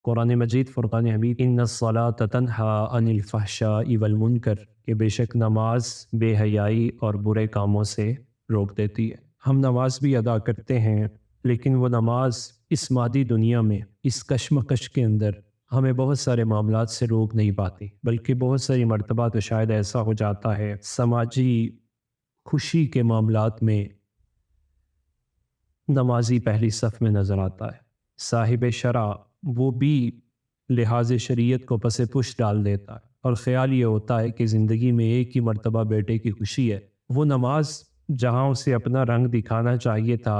قرآن مجید فرقان حمید ان الصلاۃ تنہا عن الفحشاء والمنکر کہ بے شک نماز بے حیائی اور برے کاموں سے روک دیتی ہے۔ ہم نماز بھی ادا کرتے ہیں، لیکن وہ نماز اس مادی دنیا میں اس کشمکش کے اندر ہمیں بہت سارے معاملات سے روک نہیں پاتی، بلکہ بہت ساری مرتبہ تو شاید ایسا ہو جاتا ہے سماجی خوشی کے معاملات میں نمازی پہلی صف میں نظر آتا ہے۔ صاحب شرع وہ بھی لحاظ شریعت کو پس پش ڈال دیتا ہے، اور خیال یہ ہوتا ہے کہ زندگی میں ایک ہی مرتبہ بیٹے کی خوشی ہے۔ وہ نماز جہاں اسے اپنا رنگ دکھانا چاہیے تھا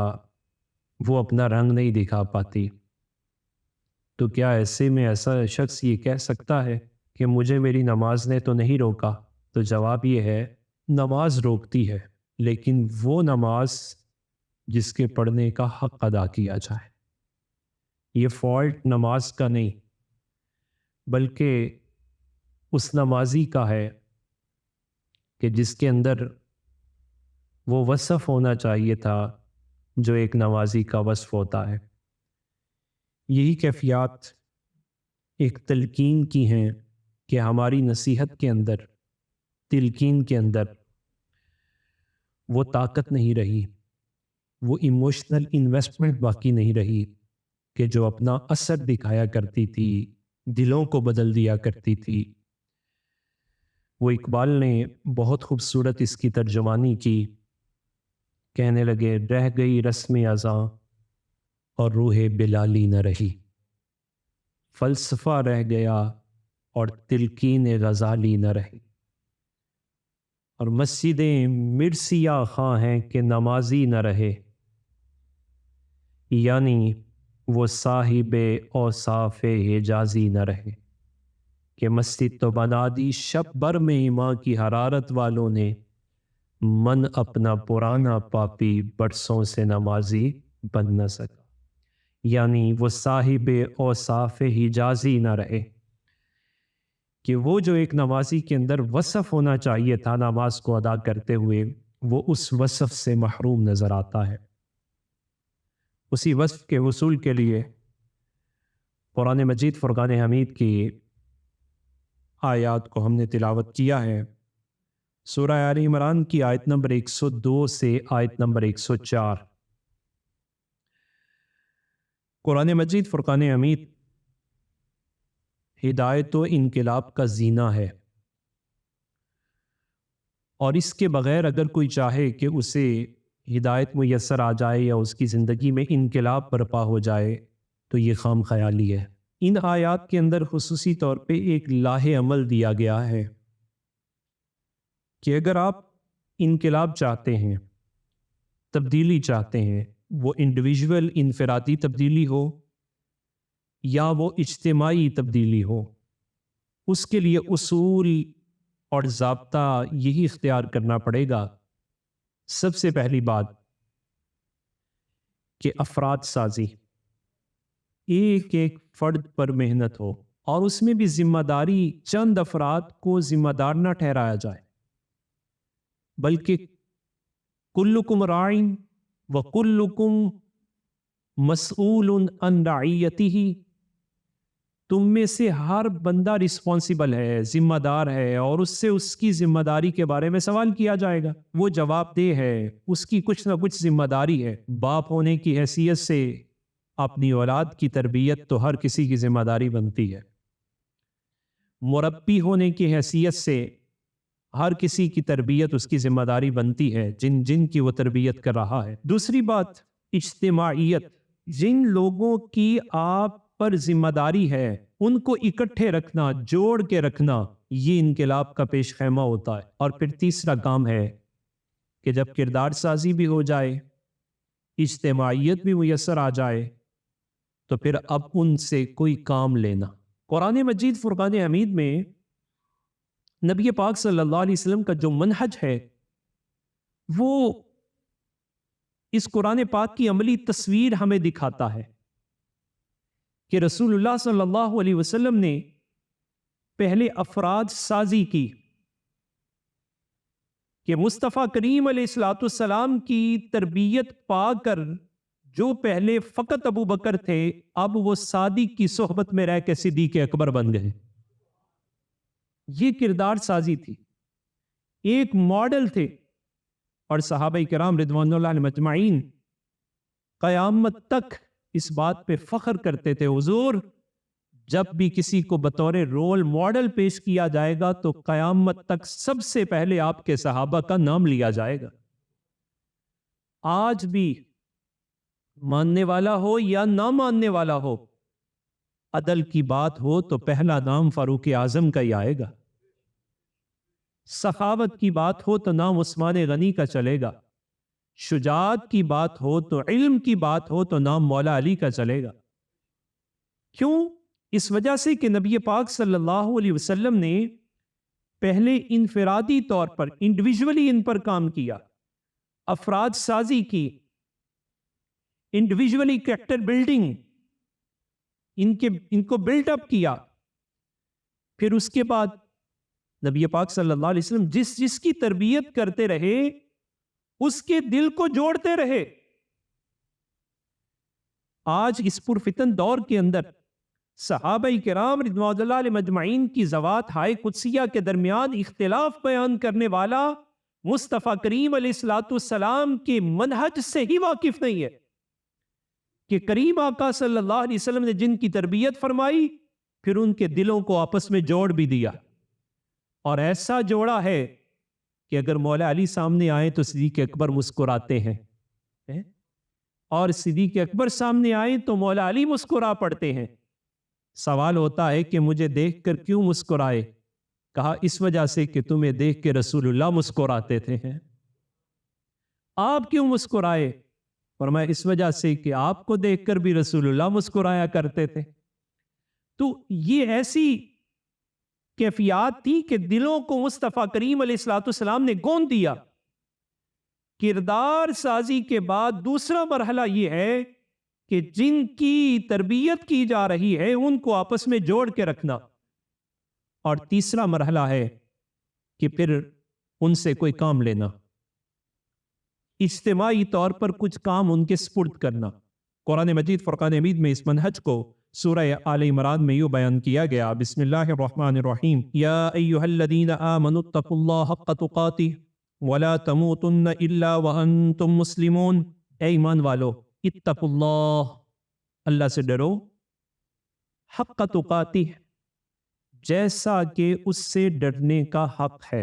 وہ اپنا رنگ نہیں دکھا پاتی، تو کیا ایسے میں ایسا شخص یہ کہہ سکتا ہے کہ مجھے میری نماز نے تو نہیں روکا؟ تو جواب یہ ہے، نماز روکتی ہے، لیکن وہ نماز جس کے پڑھنے کا حق ادا کیا جائے۔ یہ فالٹ نماز کا نہیں، بلکہ اس نمازی کا ہے کہ جس کے اندر وہ وصف ہونا چاہیے تھا جو ایک نمازی کا وصف ہوتا ہے۔ یہی کیفیات ایک تلقین کی ہیں کہ ہماری نصیحت کے اندر، تلقین کے اندر وہ طاقت نہیں رہی، وہ ایموشنل انویسٹمنٹ باقی نہیں رہی کہ جو اپنا اثر دکھایا کرتی تھی، دلوں کو بدل دیا کرتی تھی۔ وہ اقبال نے بہت خوبصورت اس کی ترجمانی کی، کہنے لگے رہ گئی رسم اذاں اور روح بلالی نہ رہی، فلسفہ رہ گیا اور تلقین غزالی نہ رہی، اور مسجدیں مرثیہ خواں ہیں کہ نمازی نہ رہے، یعنی وہ صاحب اوصاف حجازی نہ رہے کہ مسجد تو بنا دی شب بر میں ماں کی حرارت والوں نے، من اپنا پرانا پاپی برسوں سے نمازی بن نہ سکا، یعنی وہ صاحب اوصاف حجازی نہ رہے کہ وہ جو ایک نمازی کے اندر وصف ہونا چاہیے تھا نماز کو ادا کرتے ہوئے، وہ اس وصف سے محروم نظر آتا ہے۔ اسی وصف کے حصول کے لیے قرآن مجید فرقان حمید کی آیات کو ہم نے تلاوت کیا ہے۔ سورہ آل عمران کی آیت نمبر 102 سے آیت نمبر 104۔ قرآن مجید فرقان حمید ہدایت و انقلاب کا زینہ ہے، اور اس کے بغیر اگر کوئی چاہے کہ اسے ہدایت میسر آ جائے یا اس کی زندگی میں انقلاب برپا ہو جائے تو یہ خام خیالی ہے۔ ان آیات کے اندر خصوصی طور پہ ایک لاہ عمل دیا گیا ہے کہ اگر آپ انقلاب چاہتے ہیں، تبدیلی چاہتے ہیں، وہ انڈیویجول انفرادی تبدیلی ہو یا وہ اجتماعی تبدیلی ہو، اس کے لیے اصول اور ضابطہ یہی اختیار کرنا پڑے گا۔ سب سے پہلی بات کہ افراد سازی، ایک ایک فرد پر محنت ہو، اور اس میں بھی ذمہ داری چند افراد کو ذمہ دار نہ ٹھہرایا جائے، بلکہ کلکم راعٍ وکلکم مسئول عن رعیتہ، تم میں سے ہر بندہ رسپانسیبل ہے، ذمہ دار ہے، اور اس سے اس کی ذمہ داری کے بارے میں سوال کیا جائے گا، وہ جواب دہ ہے، اس کی کچھ نہ کچھ ذمہ داری ہے۔ باپ ہونے کی حیثیت سے اپنی اولاد کی تربیت تو ہر کسی کی ذمہ داری بنتی ہے، مربی ہونے کی حیثیت سے ہر کسی کی تربیت اس کی ذمہ داری بنتی ہے جن کی وہ تربیت کر رہا ہے۔ دوسری بات اجتماعیت، جن لوگوں کی آپ پر ذمہ داری ہے ان کو اکٹھے رکھنا، جوڑ کے رکھنا، یہ انقلاب کا پیش خیمہ ہوتا ہے۔ اور پھر تیسرا کام ہے کہ جب کردار سازی بھی ہو جائے، اجتماعیت بھی میسر آ جائے، تو پھر اب ان سے کوئی کام لینا۔ قرآن مجید فرقان حمید میں نبی پاک صلی اللہ علیہ وسلم کا جو منہج ہے وہ اس قرآن پاک کی عملی تصویر ہمیں دکھاتا ہے کہ رسول اللہ صلی اللہ علیہ وسلم نے پہلے افراد سازی کی کہ مصطفیٰ کریم علیہ الصلوۃ والسلام کی تربیت پا کر جو پہلے فقط ابو بکر تھے اب وہ صادق کی صحبت میں رہ کے صدیق اکبر بن گئے. یہ کردار سازی تھی، ایک ماڈل تھے. اور صحابہ کرام رضوان اللہ علیہم اجمعین قیامت تک اس بات پہ فخر کرتے تھے، حضور جب بھی کسی کو بطور رول ماڈل پیش کیا جائے گا تو قیامت تک سب سے پہلے آپ کے صحابہ کا نام لیا جائے گا. آج بھی ماننے والا ہو یا نہ ماننے والا ہو، عدل کی بات ہو تو پہلا نام فاروق اعظم کا ہی آئے گا. سخاوت کی بات ہو تو نام عثمان غنی کا چلے گا. شجاعت کی بات ہو تو، علم کی بات ہو تو نام مولا علی کا چلے گا. کیوں؟ اس وجہ سے کہ نبی پاک صلی اللہ علیہ وسلم نے پہلے انفرادی طور پر انڈیویجولی ان پر کام کیا، افراد سازی کی، انڈیویجولی کریکٹر بلڈنگ، ان کو بلڈ اپ کیا. پھر اس کے بعد نبی پاک صلی اللہ علیہ وسلم جس کی تربیت کرتے رہے اس کے دل کو جوڑتے رہے. آج اس پرفتن دور کے اندر صحابہ کرام رضوان اللہ علیہم اجمعین کی ذوات ہائے قدسیہ کے درمیان اختلاف بیان کرنے والا مصطفیٰ کریم علیہ الصلوۃ والسلام کے منہج سے ہی واقف نہیں ہے کہ کریم آقا صلی اللہ علیہ وسلم نے جن کی تربیت فرمائی پھر ان کے دلوں کو آپس میں جوڑ بھی دیا، اور ایسا جوڑا ہے کہ اگر مولا علی سامنے آئے تو صدیق اکبر مسکراتے ہیں، اور صدیق اکبر سامنے آئے تو مولا علی مسکرا پڑتے ہیں. سوال ہوتا ہے کہ مجھے دیکھ کر کیوں مسکرائے؟ کہا اس وجہ سے کہ تمہیں دیکھ کے رسول اللہ مسکراتے تھے. آپ کیوں مسکرائے؟ فرمایا اس وجہ سے کہ آپ کو دیکھ کر بھی رسول اللہ مسکرایا کرتے تھے. تو یہ ایسی کیفیات تھی کہ دلوں کو مصطفیٰ کریم علیہ الصلوۃ والسلام نے گون دیا. کردار سازی کے بعد دوسرا مرحلہ یہ ہے کہ جن کی تربیت کی جا رہی ہے ان کو آپس میں جوڑ کے رکھنا، اور تیسرا مرحلہ ہے کہ پھر ان سے کوئی کام لینا، اجتماعی طور پر کچھ کام ان کے سپرد کرنا. قرآن مجید فرقان حمید میں اس منہج کو سورہ آل عمران میں یوں بیان کیا گیا، بسم اللہ الرحمن الرحیم، یا ایہا الذین آمنوا اتقوا اللہ حق تقاتہ ولا تموتن الا وانتم مسلمون. اے ایمان والو، اتقوا اللہ، اللہ سے ڈرو، حق تقاتہ، جیسا کہ اس سے ڈرنے کا حق ہے.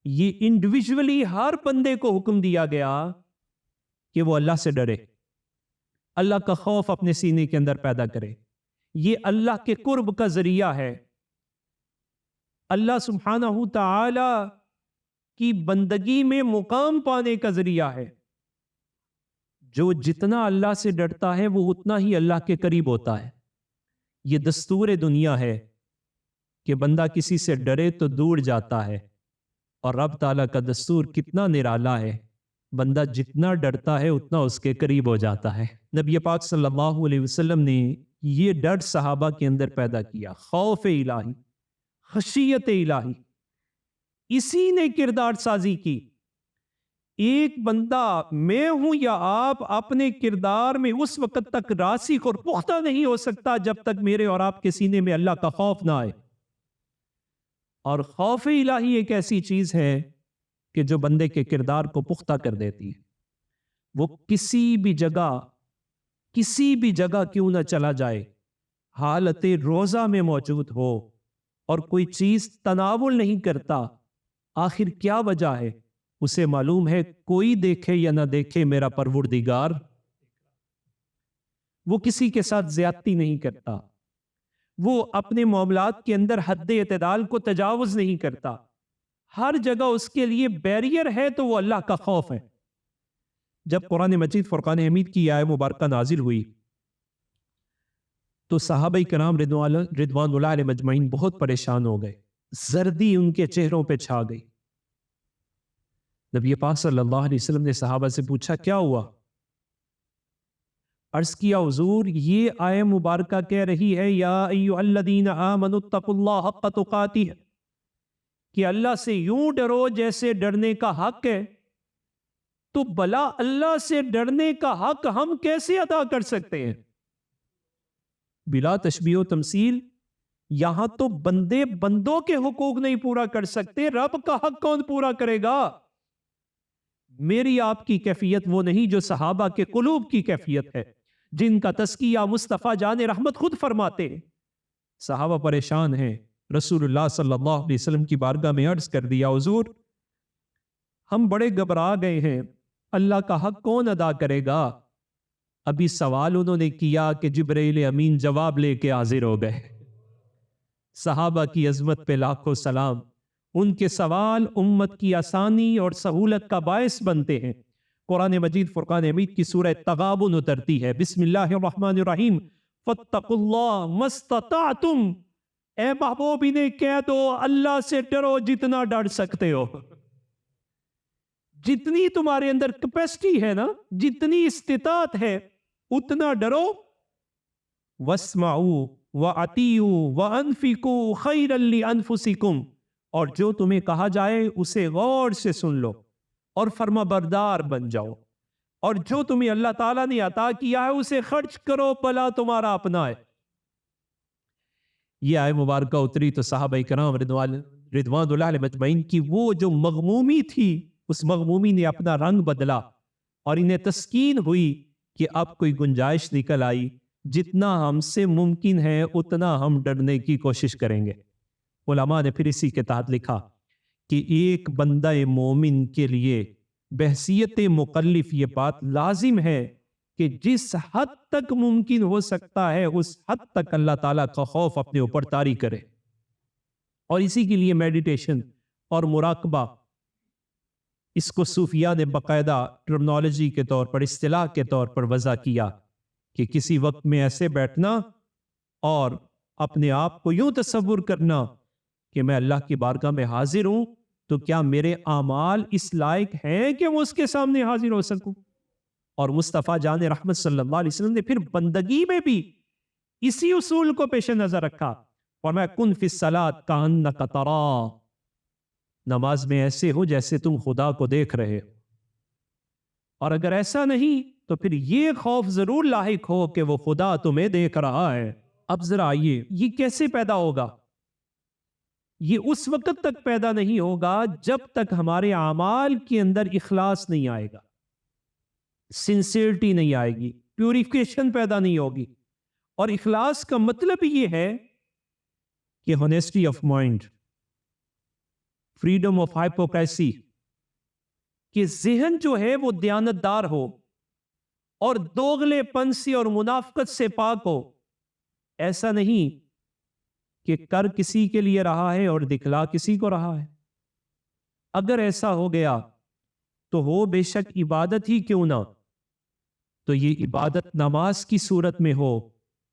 یہ انڈیویجولی ہر بندے کو حکم دیا گیا کہ وہ اللہ سے ڈرے، اللہ کا خوف اپنے سینے کے اندر پیدا کرے. یہ اللہ کے قرب کا ذریعہ ہے، اللہ سبحانہ تعالی کی بندگی میں مقام پانے کا ذریعہ ہے. جو جتنا اللہ سے ڈرتا ہے وہ اتنا ہی اللہ کے قریب ہوتا ہے. یہ دستور دنیا ہے کہ بندہ کسی سے ڈرے تو دور جاتا ہے، اور رب تعالیٰ کا دستور کتنا نرالا ہے، بندہ جتنا ڈرتا ہے اتنا اس کے قریب ہو جاتا ہے. نبی پاک صلی اللہ علیہ وسلم نے یہ ڈر صحابہ کے اندر پیدا کیا، خوف الہی، خشیت الہی، اسی نے کردار سازی کی. ایک بندہ میں ہوں یا آپ اپنے کردار میں اس وقت تک راسخ اور پختہ نہیں ہو سکتا جب تک میرے اور آپ کے سینے میں اللہ کا خوف نہ آئے. اور خوف الہی ایک ایسی چیز ہے کہ جو بندے کے کردار کو پختہ کر دیتی ہے. وہ کسی بھی جگہ کیوں نہ چلا جائے، حالت روزہ میں موجود ہو اور کوئی چیز تناول نہیں کرتا، آخر کیا وجہ ہے؟ اسے معلوم ہے کوئی دیکھے یا نہ دیکھے میرا پروردگار. وہ کسی کے ساتھ زیادتی نہیں کرتا، وہ اپنے معاملات کے اندر حد اعتدال کو تجاوز نہیں کرتا. ہر جگہ اس کے لیے بیریئر ہے تو وہ اللہ کا خوف ہے. جب قرآن مجید فرقان حمید کی آیت مبارکہ نازل ہوئی تو صحابہ کرام رضوان اللہ علیہم اجمعین بہت پریشان ہو گئے، زردی ان کے چہروں پہ چھا گئی. نبی پاک صلی اللہ علیہ وسلم نے صحابہ سے پوچھا کیا ہوا؟ عرض کیا حضور یہ آیت مبارکہ کہہ رہی ہے یا ایھا الذین آمنوا اتقوا اللہ حق تقاتہ، کہ اللہ سے یوں ڈرو جیسے ڈرنے کا حق ہے. تو بلا اللہ سے ڈرنے کا حق ہم کیسے ادا کر سکتے ہیں؟ بلا تشبیہ و تمثیل، یہاں تو بندے بندوں کے حقوق نہیں پورا کر سکتے، رب کا حق کون پورا کرے گا؟ میری آپ کی کیفیت وہ نہیں جو صحابہ کے قلوب کی کیفیت ہے، جن کا تزکیہ مصطفیٰ جان رحمت خود فرماتے ہیں۔ صحابہ پریشان ہیں، رسول اللہ صلی اللہ علیہ وسلم کی بارگاہ میں عرض کر دیا، حضور ہم بڑے گھبرا گئے ہیں، اللہ کا حق کون ادا کرے گا؟ ابھی سوال انہوں نے کیا کہ جبرائیل امین جواب لے کے حاضر ہو گئے۔ صحابہ کی عظمت پہ لاکھوں سلام، ان کے سوال امت کی آسانی اور سہولت کا باعث بنتے ہیں۔ قرآن مجید فرقان حمید کی سورہ تغابن اترتی ہے، بسم اللہ الرحمن الرحیم، فاتقوا اللہ ما استطعتم، اے محبوب انہیں کہہ دو اللہ سے ڈرو جتنا ڈر سکتے ہو، جتنی تمہارے اندر کیپیسٹی ہے نا، جتنی استطاعت ہے اتنا ڈرو۔ واسمعوا واطیعوا وانفقوا خیرا لانفسکم، اور جو تمہیں کہا جائے اسے غور سے سن لو اور فرما بردار بن جاؤ، اور جو تمہیں اللہ تعالیٰ نے عطا کیا ہے اسے خرچ کرو، بھلا تمہارا اپنا ہے۔ یہ آیت مبارکہ اتری تو صحابہ کرام رضوان اللہ علیہ مجمعین کی وہ جو مغمومی تھی، اس مغمومی نے اپنا رنگ بدلا اور انہیں تسکین ہوئی کہ اب کوئی گنجائش نکل آئی، جتنا ہم سے ممکن ہے اتنا ہم ڈرنے کی کوشش کریں گے۔ علماء نے پھر اسی کے تحت لکھا کہ ایک بندہ مومن کے لیے بحیثیت مکلف یہ بات لازم ہے کہ جس حد تک ممکن ہو سکتا ہے اس حد تک اللہ تعالیٰ کا خوف اپنے اوپر طاری کرے، اور اسی کے لیے میڈیٹیشن اور مراقبہ، اس کو صوفیاء نے باقاعدہ ٹرمنالوجی کے طور پر، اصطلاح کے طور پر وضع کیا کہ کسی وقت میں ایسے بیٹھنا اور اپنے آپ کو یوں تصور کرنا کہ میں اللہ کی بارگاہ میں حاضر ہوں، تو کیا میرے اعمال اس لائق ہیں کہ میں اس کے سامنے حاضر ہو سکوں؟ اور مصطفیٰ جان رحمت صلی اللہ علیہ وسلم نے پھر بندگی میں بھی اسی اصول کو پیش نظر رکھا، فرمایا کن فی الصلاۃ کأنک تراہ، نماز میں ایسے ہو جیسے تم خدا کو دیکھ رہے ہو، اور اگر ایسا نہیں تو پھر یہ خوف ضرور لاحق ہو کہ وہ خدا تمہیں دیکھ رہا ہے۔ اب ذرا آئیے، یہ کیسے پیدا ہوگا؟ یہ اس وقت تک پیدا نہیں ہوگا جب تک ہمارے اعمال کے اندر اخلاص نہیں آئے گا، سنسیئرٹی نہیں آئے گی، پیوریفیکیشن پیدا نہیں ہوگی۔ اور اخلاص کا مطلب یہ ہے کہ honesty of mind, freedom of hypocrisy, کہ ذہن جو ہے وہ دیانتدار ہو اور دوغلے پن سے اور منافقت سے پاک ہو۔ ایسا نہیں کہ کر کسی کے لیے رہا ہے اور دکھلا کسی کو رہا ہے۔ اگر ایسا ہو گیا تو ہو بے شک عبادت ہی کیوں نہ، تو یہ عبادت نماز کی صورت میں ہو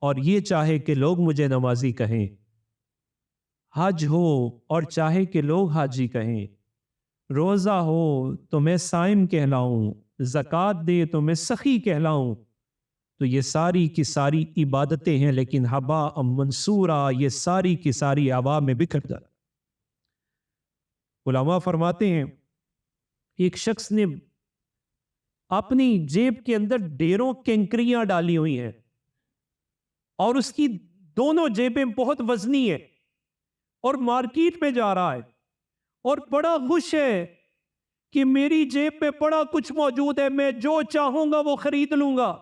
اور یہ چاہے کہ لوگ مجھے نمازی کہیں، حج ہو اور چاہے کہ لوگ حاجی کہیں، روزہ ہو تو میں صائم کہلاؤں، زکوٰۃ دے تو میں سخی کہلاؤں، تو یہ ساری کی ساری عبادتیں ہیں، لیکن ہباء منصورا، یہ ساری کی ساری ہوا میں بکھر جاتی۔ علماء فرماتے ہیں ایک شخص نے اپنی جیب کے اندر ڈھیروں کینکریاں ڈالی ہوئی ہیں اور اس کی دونوں جیبیں بہت وزنی ہیں، اور مارکیٹ میں جا رہا ہے اور بڑا خوش ہے کہ میری جیب میں بڑا کچھ موجود ہے، میں جو چاہوں گا وہ خرید لوں گا۔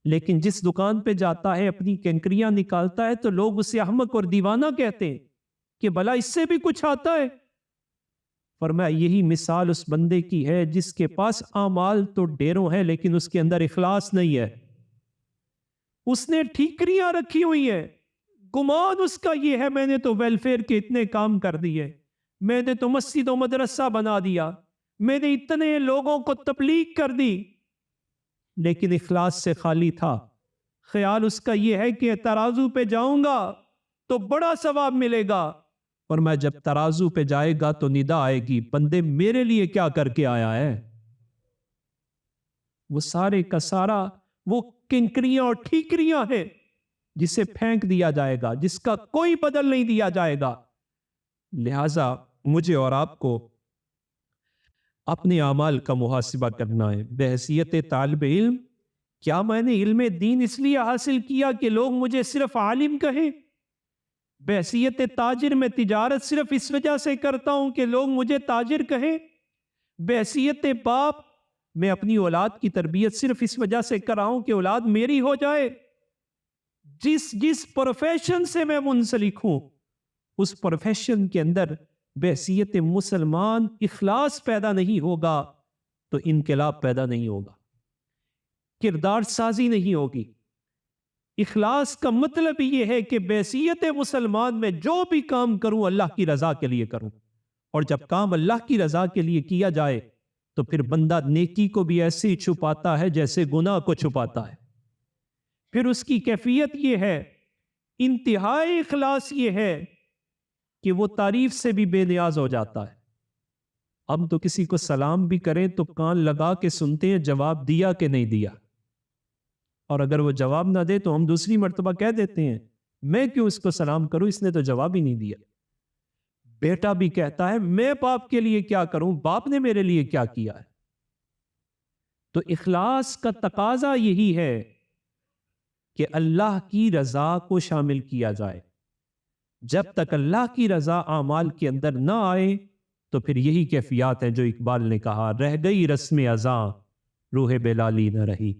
لیکن جس دکان پہ جاتا ہے اپنی کینکریاں نکالتا ہے تو لوگ اسے احمق اور دیوانہ کہتے ہیں کہ بھلا اس سے بھی کچھ آتا ہے۔ فرمایا یہی مثال اس بندے کی ہے جس کے پاس اعمال تو ڈھیروں ہیں لیکن اس کے اندر اخلاص نہیں ہے۔ اس نے ٹھیکریاں رکھی ہوئی ہیں، گمان اس کا یہ ہے میں نے تو ویلفیئر کے اتنے کام کر دیے، میں نے تو مسجد و مدرسہ بنا دیا، میں نے اتنے لوگوں کو تبلیغ کر دی، لیکن اخلاص سے خالی تھا۔ خیال اس کا یہ ہے کہ ترازو پہ جاؤں گا تو بڑا ثواب ملے گا، اور میں جب ترازو پہ جائے گا تو ندا آئے گی بندے میرے لیے کیا کر کے آیا ہے۔ وہ سارے کا سارا وہ کنکریاں اور ٹھیکریاں ہیں جسے پھینک دیا جائے گا، جس کا کوئی بدل نہیں دیا جائے گا۔ لہذا مجھے اور آپ کو اپنے اعمال کا محاسبہ کرنا ہے بحیثیت طالب علم. کیا میں نے علم دین اس لیے حاصل کیا کہ لوگ مجھے صرف عالم کہیں؟ بحیثیت تاجر میں تجارت صرف اس وجہ سے کرتا ہوں کہ لوگ مجھے تاجر کہیں؟ بحیثیت باپ میں اپنی اولاد کی تربیت صرف اس وجہ سے کر رہا ہوں کہ اولاد میری ہو جائے؟ جس پروفیشن سے میں منسلک ہوں اس پروفیشن کے اندر بحیثیت مسلمان اخلاص پیدا نہیں ہوگا تو انقلاب پیدا نہیں ہوگا، کردار سازی نہیں ہوگی. اخلاص کا مطلب یہ ہے کہ بحیثیت مسلمان میں جو بھی کام کروں اللہ کی رضا کے لیے کروں، اور جب کام اللہ کی رضا کے لیے کیا جائے تو پھر بندہ نیکی کو بھی ایسے ہی چھپاتا ہے جیسے گناہ کو چھپاتا ہے. پھر اس کی کیفیت یہ ہے، انتہائی اخلاص یہ ہے کہ وہ تعریف سے بھی بے نیاز ہو جاتا ہے. ہم تو کسی کو سلام بھی کریں تو کان لگا کے سنتے ہیں جواب دیا کہ نہیں دیا، اور اگر وہ جواب نہ دے تو ہم دوسری مرتبہ کہہ دیتے ہیں میں کیوں اس کو سلام کروں، اس نے تو جواب ہی نہیں دیا. بیٹا بھی کہتا ہے میں باپ کے لیے کیا کروں، باپ نے میرے لیے کیا کیا ہے. تو اخلاص کا تقاضا یہی ہے کہ اللہ کی رضا کو شامل کیا جائے. جب تک اللہ کی رضا اعمال کے اندر نہ آئے تو پھر یہی کیفیات ہیں جو اقبال نے کہا، رہ گئی رسم ازاں روح بلالی نہ رہی،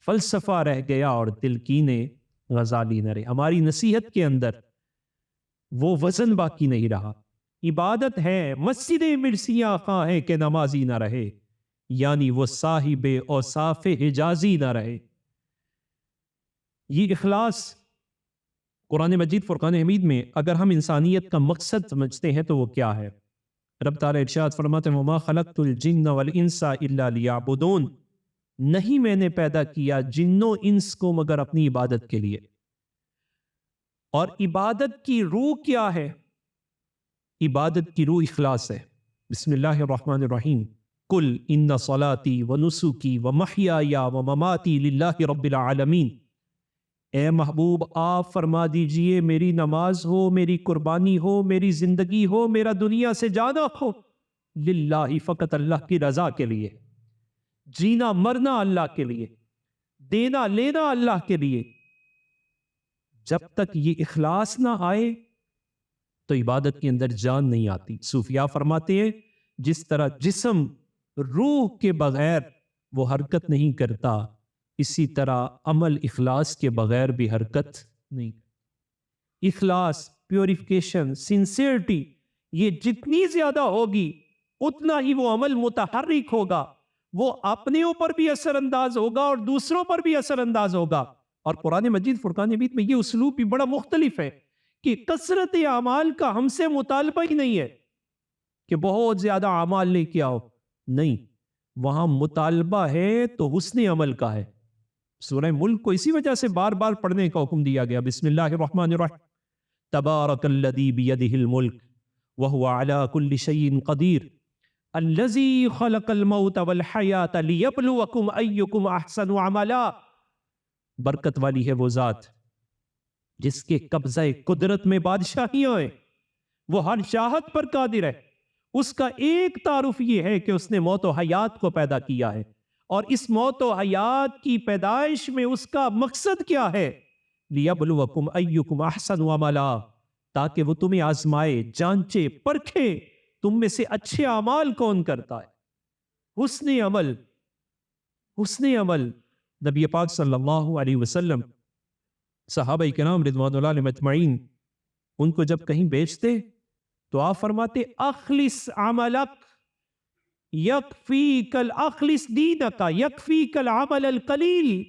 فلسفہ رہ گیا اور دل کینے غزالی نہ رہی. ہماری نصیحت کے اندر وہ وزن باقی نہیں رہا. عبادت ہے مسجد مرثیہ خواہ ہے کہ نمازی نہ رہے، یعنی وہ صاحب اوصاف حجازی نہ رہے. یہ اخلاص قرآن مجید فرقان حمید میں اگر ہم انسانیت کا مقصد سمجھتے ہیں تو وہ کیا ہے؟ رب تعالیٰ ارشاد فرماتے ہیں وَمَا خَلَقْتُ الْجِنَّ وَالْإِنسَ إِلَّا لِيَعْبُدُونَ، نہیں میں نے پیدا کیا جن و انس کو مگر اپنی عبادت کے لیے. اور عبادت کی روح کیا ہے؟ عبادت کی روح اخلاص ہے. بسم اللہ الرحمن الرحیم، قُلْ إِنَّ صَلَاتِي وَنُسُكِي وَمَحْيَايَ وَمَمَاتِي لِلَّهِ رَبِّ الْعَالَمِينَ. اے محبوب آپ فرما دیجئے میری نماز ہو، میری قربانی ہو، میری زندگی ہو، میرا دنیا سے جانا ہو، للہ فقط اللہ کی رضا کے لیے، جینا مرنا اللہ کے لیے، دینا لینا اللہ کے لیے. جب تک یہ اخلاص نہ آئے تو عبادت کے اندر جان نہیں آتی. صوفیاء فرماتے ہیں جس طرح جسم روح کے بغیر وہ حرکت نہیں کرتا، اسی طرح عمل اخلاص کے بغیر بھی حرکت نہیں. اخلاص، پیوریفیکیشن، سنسیئرٹی یہ جتنی زیادہ ہوگی اتنا ہی وہ عمل متحرک ہوگا، وہ اپنے اوپر بھی اثر انداز ہوگا اور دوسروں پر بھی اثر انداز ہوگا. اور قرآن مجید فرقان حمید میں یہ اسلوب بھی بڑا مختلف ہے کہ کثرت اعمال کا ہم سے مطالبہ ہی نہیں ہے کہ بہت زیادہ اعمال لے کے آؤ، نہیں، وہاں مطالبہ ہے تو حسن عمل کا ہے. سورہ ملک کو اسی وجہ سے بار بار پڑھنے کا حکم دیا گیا. بسم اللہ الرحمن الرحیم، تبارک الذی بیدہ الملک وہو علی کل شیء قدیر الذی خلق الموت والحیات لیبلوکم ایکم احسن عملا. برکت والی ہے وہ ذات جس کے قبضہ قدرت میں بادشاہیاں ہیں، وہ ہر چاہت پر قادر ہے. اس کا ایک تعارف یہ ہے کہ اس نے موت و حیات کو پیدا کیا ہے، اور اس موت و حیات کی پیدائش میں اس کا مقصد کیا ہے؟ لیبلوکم ایکم احسن عملا، تاکہ وہ تمہیں آزمائے، جانچے، پرکھے تم میں سے اچھے اعمال کون کرتا ہے. حسن عمل، حسن عمل. نبی پاک صلی اللہ علیہ وسلم صحابہ کرام رضوان اللہ علیہم اجمعین ان کو جب کہیں بیچتے تو آپ فرماتے اخلص عملک یکفیک اخلص دینک یکفیک العمل القلیل.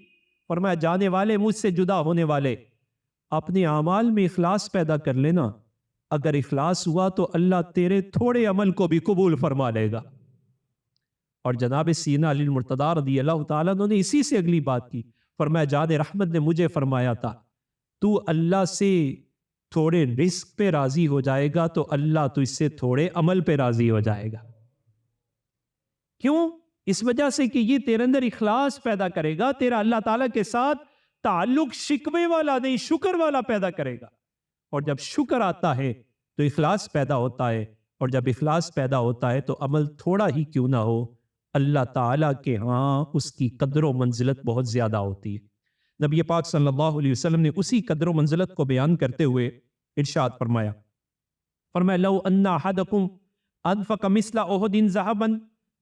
فرمایا جانے والے، مجھ سے جدا ہونے والے، اپنے اعمال میں اخلاص پیدا کر لینا. اگر اخلاص ہوا تو اللہ تیرے تھوڑے عمل کو بھی قبول فرما لے گا. اور جناب سیدنا علی المرتضیٰ رضی اللہ تعالیٰ عنہ نے اسی سے اگلی بات کی. فرمایا جان رحمت نے مجھے فرمایا تھا تو اللہ سے تھوڑے رزق پہ راضی ہو جائے گا تو اللہ تو اس سے تھوڑے عمل پہ راضی ہو جائے گا. کیوں؟ اس وجہ سے کہ یہ تیرے اندر اخلاص پیدا کرے گا، تیرا اللہ تعالیٰ کے ساتھ تعلق شکوے والا نہیں شکر والا پیدا کرے گا. اور جب شکر آتا ہے تو اخلاص پیدا ہوتا ہے، اور جب اخلاص پیدا ہوتا ہے تو عمل تھوڑا ہی کیوں نہ ہو اللہ تعالیٰ کے ہاں اس کی قدر و منزلت بہت زیادہ ہوتی ہے۔ نبی پاک صلی اللہ علیہ وسلم نے اسی قدر و منزلت کو بیان کرتے ہوئے ارشاد فرمایا لو ان احدکم انفق مثل احد ذهبا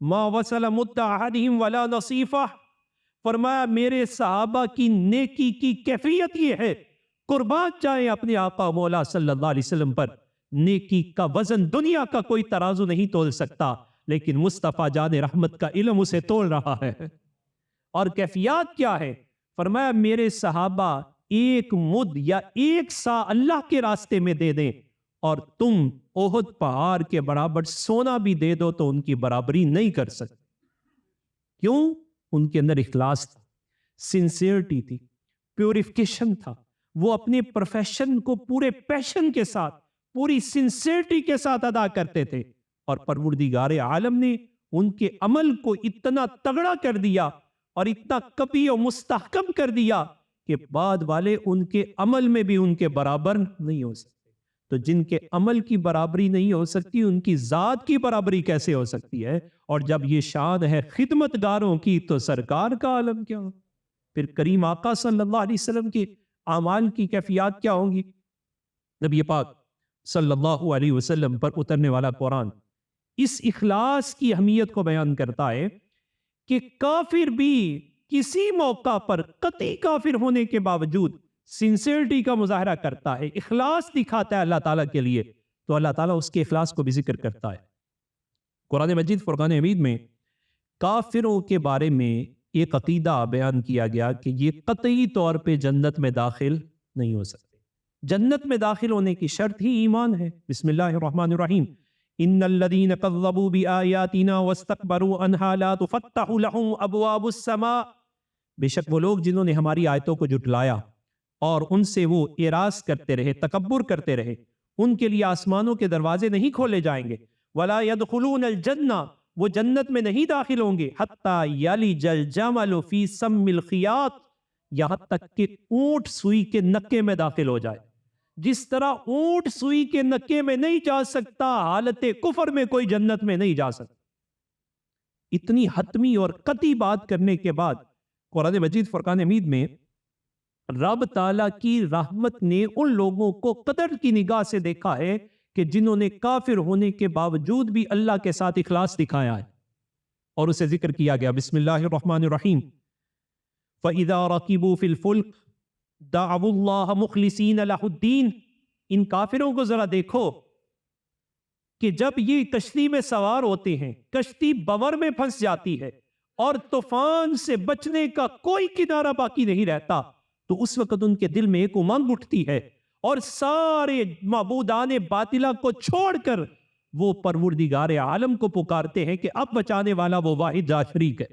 ما وصل مد احدهم ولا نصیفہ، فرمایا میرے صحابہ کی نیکی کی کیفیت یہ ہے، قربان جائیں اپنے آقا مولا صلی اللہ علیہ وسلم پر، نیکی کا وزن دنیا کا کوئی ترازو نہیں تول سکتا، لیکن مصطفیٰ جان رحمت کا علم اسے تول رہا ہے۔ اور کیفیات کیا ہے؟ فرمایا میرے صحابہ ایک مد یا ایک سا اللہ کے راستے میں دے دیں اور تم احد پہاڑ کے برابر سونا بھی دے دو تو ان کی برابری نہیں کر سکتے۔ کیوں؟ ان کے اندر اخلاص تھا، سنسیئرٹی تھی، پیوریفیکیشن تھا، وہ اپنے پروفیشن کو پورے پیشن کے ساتھ، پوری سنسیئرٹی کے ساتھ ادا کرتے تھے، اور پروردگار عالم نے ان کے عمل کو اتنا تگڑا کر دیا اور اتنا قوی اور مستحکم کر دیا کہ بعد والے ان کے عمل میں بھی ان کے برابر نہیں ہو سکتے۔ تو جن کے عمل کی برابری نہیں ہو سکتی ان کی ذات کی برابری کیسے ہو سکتی ہے؟ اور جب یہ شان ہے خدمتگاروں کی تو سرکار کا عالم کیا ہو؟ پھر کریم آقا صلی اللہ علیہ وسلم کے اعمال کی کیفیات کیا ہوں گی؟ نبی پاک صلی اللہ علیہ وسلم پر اترنے والا قرآن اس اخلاص کی اہمیت کو بیان کرتا ہے کہ کافر بھی کسی موقع پر قطعی کافر ہونے کے باوجود سنسیئرٹی کا مظاہرہ کرتا ہے، اخلاص دکھاتا ہے اللہ تعالیٰ کے لیے، تو اللہ تعالیٰ اس کے اخلاص کو بھی ذکر کرتا ہے۔ قرآن مجید فرقان حمید میں کافروں کے بارے میں ایک عقیدہ بیان کیا گیا کہ یہ قطعی طور پہ جنت میں داخل نہیں ہو سکتے۔ جنت میں داخل ہونے کی شرط ہی ایمان ہے۔ بسم اللہ الرحمن الرحیم، ان الذین کذبوا بآیاتنا واستکبروا عنہا لا تفتح لهم ابواب السماء، بے شک وہ لوگ جنہوں نے ہماری آیتوں کو جھٹلایا اور ان سے وہ اعراض کرتے رہے، تکبر کرتے رہے، ان کے لیے آسمانوں کے دروازے نہیں کھولے جائیں گے۔ ولا يدخلون الجنہ، وہ جنت میں نہیں داخل ہوں گے، حتی یلج الجمل فی سم الخیاط، یہاں تک کہ اونٹ سوئی کے نکے میں داخل ہو جائے۔ جس طرح اونٹ سوئی کے نکے میں نہیں جا سکتا، حالت کفر میں کوئی جنت میں نہیں جا سکتا۔ اتنی حتمی اور قطعی بات کرنے کے بعد قرآن مجید فرقان حمید میں رب تعالیٰ کی رحمت نے ان لوگوں کو قدر کی نگاہ سے دیکھا ہے کہ جنہوں نے کافر ہونے کے باوجود بھی اللہ کے ساتھ اخلاص دکھایا ہے، اور اسے ذکر کیا گیا۔ بسم اللہ الرحمن الرحیم، فَإِذَا رَكِبُوا فِي الْفُلْكِ دَعَوُا اللَّهَ مُخْلِصِينَ لَهُ الدِّينَ، ان کافروں کو ذرا دیکھو کہ جب یہ کشتی میں سوار ہوتے ہیں، کشتی بور میں پھنس جاتی ہے اور طوفان سے بچنے کا کوئی کنارہ باقی نہیں رہتا، تو اس وقت ان کے دل میں ایک امنگ اٹھتی ہے اور سارے معبودان باطلہ کو چھوڑ کر وہ پروردگار عالم کو پکارتے ہیں کہ اب بچانے والا وہ واحد لا شریک ہے۔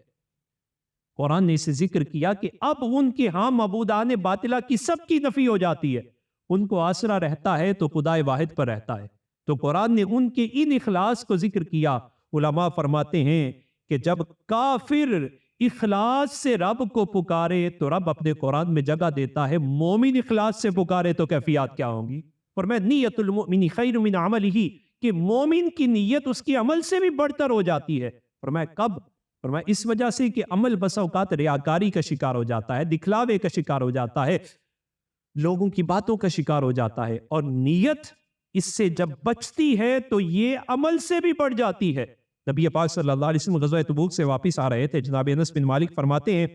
قرآن نے اسے ذکر کیا کہ اب ان کے ہاں معبودان باطلہ کی سب کی نفی ہو جاتی ہے، ان کو آسرا رہتا ہے تو خدائے واحد پر رہتا ہے۔ تو قرآن نے ان کے ان اخلاص کو ذکر کیا۔ علماء فرماتے ہیں کہ جب کافر اخلاص سے رب کو پکارے تو رب اپنے قرآن میں جگہ دیتا ہے، مومن اخلاص سے پکارے تو کیفیات کیا ہوں گی؟ فرمایا نیت المؤمن خیر من عملہ، کہ مومن کی نیت اس کے عمل سے بھی بڑھتر ہو جاتی ہے۔ فرمایا کب؟ فرمایا اس وجہ سے کہ عمل بسا اوقات ریاکاری کا شکار ہو جاتا ہے، دکھلاوے کا شکار ہو جاتا ہے، لوگوں کی باتوں کا شکار ہو جاتا ہے، اور نیت اس سے جب بچتی ہے تو یہ عمل سے بھی بڑھ جاتی ہے۔ نبی پاک صلی اللہ علیہ وسلم غزوہ تبوک سے واپس آ رہے تھے، جناب انس بن مالک فرماتے ہیں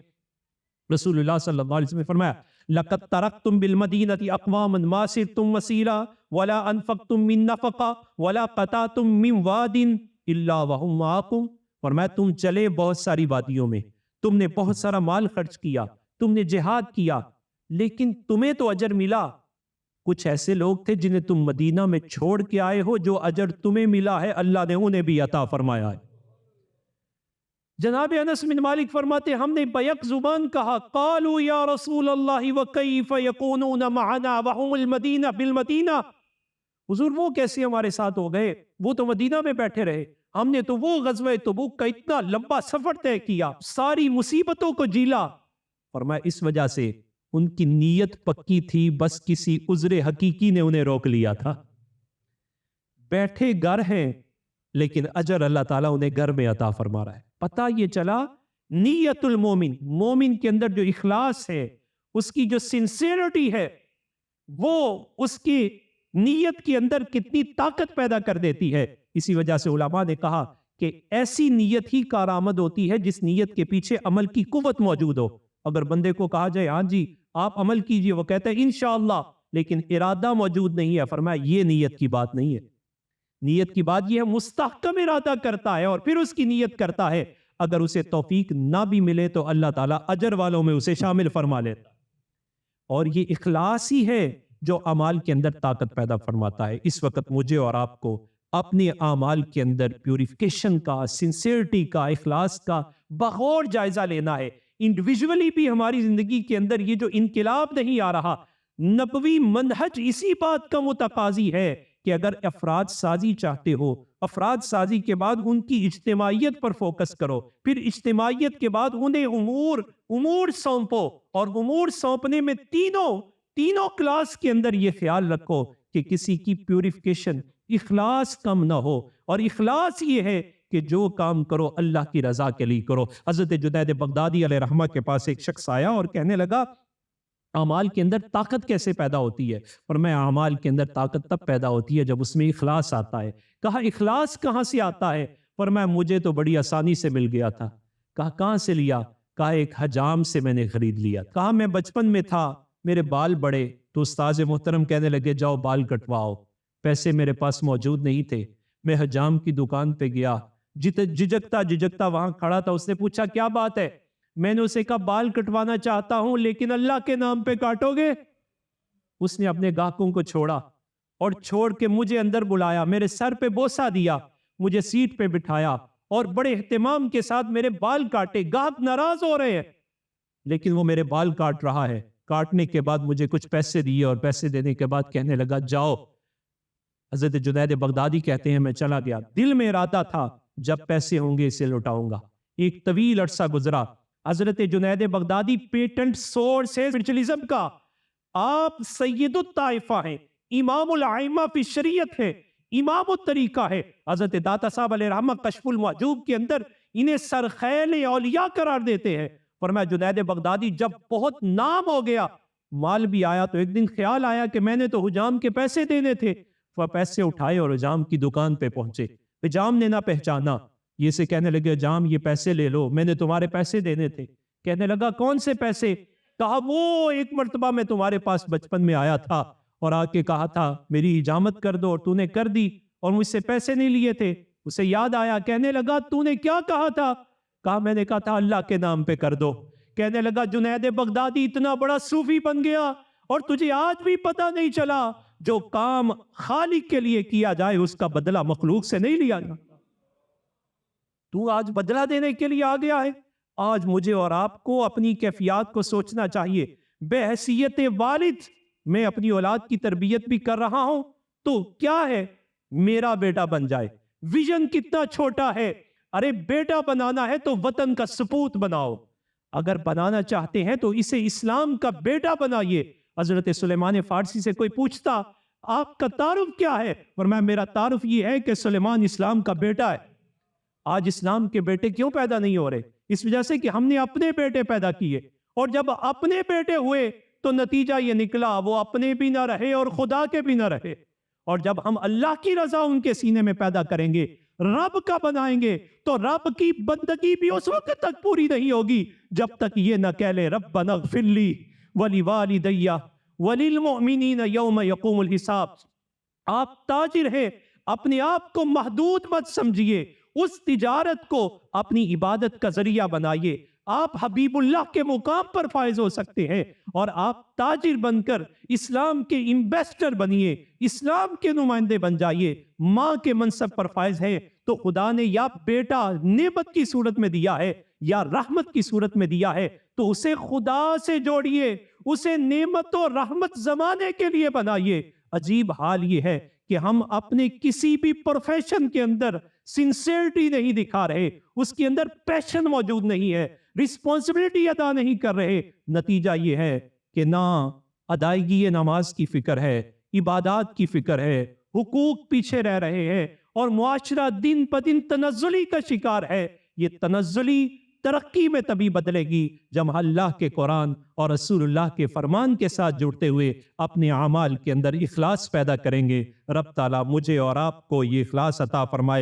رسول اللہ صلی اللہ علیہ وسلم نے فرمایا لَقَدْ تَرَقْتُمْ بِالْمَدِينَةِ أَقْوَامًا مَا سِرْتُمْ مَسِيرًا وَلَا أَنفَقْتُمْ مِنْ نَفَقَةٍ وَلَا قَطَعْتُمْ مِنْ وَادٍ إِلَّا وَهُمْ مَعَكُمْ، فرمایا تم چلے بہت ساری وادیوں میں، تم نے بہت سارا مال خرچ کیا، تم نے جہاد کیا، لیکن تمہیں تو اجر ملا۔ کچھ ایسے لوگ تھے جنہیں تم مدینہ میں چھوڑ کے آئے ہو، جو اجر تمہیں ملا ہے اللہ نے انہیں بھی عطا فرمایا ہے۔ جناب انس بن مالک فرماتے ہم نے بیک زبان کہا قالوا یا رسول اللہ وکیف یکونون معنا وهم المدینہ بالمدینہ، حضور وہ کیسے ہمارے ساتھ ہو گئے، وہ تو مدینہ میں بیٹھے رہے، ہم نے تو وہ غزوہ تبوک کا اتنا لمبا سفر طے کیا، ساری مصیبتوں کو جیلا۔ فرمایا اس وجہ سے ان کی نیت پکی تھی، بس کسی عذر حقیقی نے انہیں روک لیا تھا۔ بیٹھے گھر ہیں لیکن اجر اللہ تعالیٰ انہیں گھر میں عطا فرما رہا ہے. پتہ یہ چلا نیت المومن، مومن کے اندر جو اخلاص ہے، اس کی جو سنسیئرٹی ہے، وہ اس کی نیت کے اندر کتنی طاقت پیدا کر دیتی ہے. اسی وجہ سے علماء نے کہا کہ ایسی نیت ہی کارآمد ہوتی ہے جس نیت کے پیچھے عمل کی قوت موجود ہو. اگر بندے کو کہا جائے ہاں جی آپ عمل کیجئے، وہ کہتا ہے انشاءاللہ، لیکن ارادہ موجود نہیں ہے، فرمایا یہ نیت کی بات نہیں ہے. نیت کی بات یہ ہے مستحکم ارادہ کرتا ہے اور پھر اس کی نیت کرتا ہے. اگر اسے توفیق نہ بھی ملے تو اللہ تعالیٰ اجر والوں میں اسے شامل فرما لیتا. اور یہ اخلاص ہی ہے جو اعمال کے اندر طاقت پیدا فرماتا ہے. اس وقت مجھے اور آپ کو اپنے اعمال کے اندر پیوریفیکیشن کا، سنسیئرٹی کا، اخلاص کا بغور جائزہ لینا ہے. انڈیویجولی بھی ہماری زندگی کے اندر یہ جو انقلاب نہیں آ رہا، نبوی منہج اسی بات کا متقاضی ہے کہ اگر افراد سازی چاہتے ہو، افراد سازی کے بعد ان کی اجتماعیت پر فوکس کرو، پھر اجتماعیت کے بعد انہیں امور سونپو، اور امور سونپنے میں تینوں کلاس کے اندر یہ خیال رکھو کہ کسی کی پیوریفیکیشن، اخلاص کم نہ ہو. اور اخلاص یہ ہے کہ جو کام کرو اللہ کی رضا کے لیے کرو. حضرت جنید بغدادی علیہ رحمہ کے پاس ایک شخص آیا اور کہنے لگا اعمال کے اندر طاقت کیسے پیدا ہوتی ہے؟ اور میں اعمال کے اندر طاقت تب پیدا ہوتی ہے جب اس میں اخلاص آتا ہے. کہا اخلاص کہاں سے آتا ہے؟ اور مجھے تو بڑی آسانی سے مل گیا تھا. کہا کہاں سے لیا؟ کہا ایک حجام سے میں نے خرید لیا. کہا میں بچپن میں تھا، میرے بال بڑے، تو استاذ محترم کہنے لگے جاؤ بال کٹواؤ. پیسے میرے پاس موجود نہیں تھے. میں حجام کی دکان پہ گیا، جھجکتا وہاں کھڑا تھا. اس نے پوچھا کیا بات ہے؟ میں نے اسے کہا بال کٹوانا چاہتا ہوں لیکن اللہ کے نام پہ کاٹو گے؟ اس نے اپنے گاہکوں کو چھوڑا اور چھوڑ کے مجھے اندر بلایا، میرے سر پہ بوسہ دیا، مجھے سیٹ پہ بٹھایا اور بڑے اہتمام کے ساتھ میرے بال کاٹے. گاہک ناراض ہو رہے ہیں لیکن وہ میرے بال کاٹ رہا ہے. کاٹنے کے بعد مجھے کچھ پیسے دیے اور پیسے دینے کے بعد کہنے لگا جاؤ. حضرت جنید بغدادی کہتے ہیں میں چلا گیا. دل میں ارادہ تھا جب پیسے ہوں گے اسے لوٹاؤں گا. ایک طویل عرصہ گزرا. حضرت جنید بغدادی پیٹنٹ سورس ہے اسپرچولیزم کا. آپ سید الطائفہ ہیں، امام الائمہ فی شریعت ہے، امام الطریقہ ہے. حضرت داتا صاحب علیہ رحمہ کشف المحجوب کے اندر انہیں سرخیل اولیاء قرار دیتے ہیں. فرمایا جنید بغدادی جب بہت نام ہو گیا، مال بھی آیا، تو ایک دن خیال آیا کہ میں نے تو حجام کے پیسے دینے تھے. وہ پیسے اٹھائے اور حجام کی دکان پہ پہنچے. حجام نے نہ پہچانا. یہ سے کہنے لگے حجام یہ پیسے لے لو، میں نے تمہارے پیسے دینے تھے. کہنے لگا کون سے پیسے؟ کہا وہ ایک مرتبہ میں تمہارے پاس بچپن میں آیا تھا اور آ کے کہا تھا میری حجامت کر دو اور تو نے کر دی اور مجھ سے پیسے نہیں لیے تھے. اسے یاد آیا. کہنے لگا تو نے کیا کہا تھا؟ کہا میں نے کہا تھا اللہ کے نام پہ کر دو. کہنے لگا جنید بغدادی اتنا بڑا صوفی بن گیا اور تجھے آج بھی پتہ نہیں چلا جو کام خالق کے لیے کیا جائے اس کا بدلہ مخلوق سے نہیں لیا جاتا. تو آج بدلہ دینے کے لیے آ گیا ہے. آج مجھے اور آپ کو اپنی کیفیات کو سوچنا چاہیے. بے حیثیت والد میں اپنی اولاد کی تربیت بھی کر رہا ہوں تو کیا ہے میرا بیٹا بن جائے. ویژن کتنا چھوٹا ہے. ارے بیٹا بنانا ہے تو وطن کا سپوت بناؤ. اگر بنانا چاہتے ہیں تو اسے اسلام کا بیٹا بنائیے. حضرت سلیمان فارسی سے کوئی پوچھتا آپ کا تعارف کیا ہے؟ فرمایا میرا تعارف یہ ہے کہ سلیمان اسلام کا بیٹا ہے. آج اسلام کے بیٹے کیوں پیدا نہیں ہو رہے؟ اس وجہ سے کہ ہم نے اپنے بیٹے پیدا کیے اور جب اپنے بیٹے ہوئے تو نتیجہ یہ نکلا وہ اپنے بھی نہ رہے اور خدا کے بھی نہ رہے. اور جب ہم اللہ کی رضا ان کے سینے میں پیدا کریں گے، رب کا بنائیں گے، تو رب کی بندگی بھی اس وقت تک پوری نہیں ہوگی جب تک یہ نہ کہہ لے ربنا اغفر لی ولوالدی وللمؤمنین یوم یقوم الحساب. آپ تاجر ہیں، اپنے آپ کو محدود مت سمجھیے. اس تجارت کو اپنی عبادت کا ذریعہ بنائیے. آپ حبیب اللہ کے مقام پر فائز ہو سکتے ہیں اور آپ تاجر بن کر اسلام کے ایمبیسڈر بنیے، اسلام کے نمائندے بن جائیے. ماں کے منصب پر فائز ہے تو خدا نے یا بیٹا نعمت کی صورت میں دیا ہے یا رحمت کی صورت میں دیا ہے تو اسے خدا سے جوڑیے، اسے نعمت و رحمت زمانے کے لیے بنائیے. عجیب حال یہ ہے کہ ہم اپنے کسی بھی پروفیشن کے اندر سنسیئرٹی نہیں دکھا رہے، اس کے اندر پیشن موجود نہیں ہے، رسپانسبلٹی ادا نہیں کر رہے. نتیجہ یہ ہے کہ نہ ادائیگی نماز کی فکر ہے، عبادات کی فکر ہے، حقوق پیچھے رہ رہے ہیں اور معاشرہ دن بدن تنزلی کا شکار ہے۔ یہ تنزلی ترقی میں تبھی بدلے گی جب اللہ کے قرآن اور رسول اللہ کے فرمان کے ساتھ جڑتے ہوئے اپنے اعمال کے اندر اخلاص پیدا کریں گے۔ رب تعالیٰ مجھے اور آپ کو یہ اخلاص عطا فرمائے۔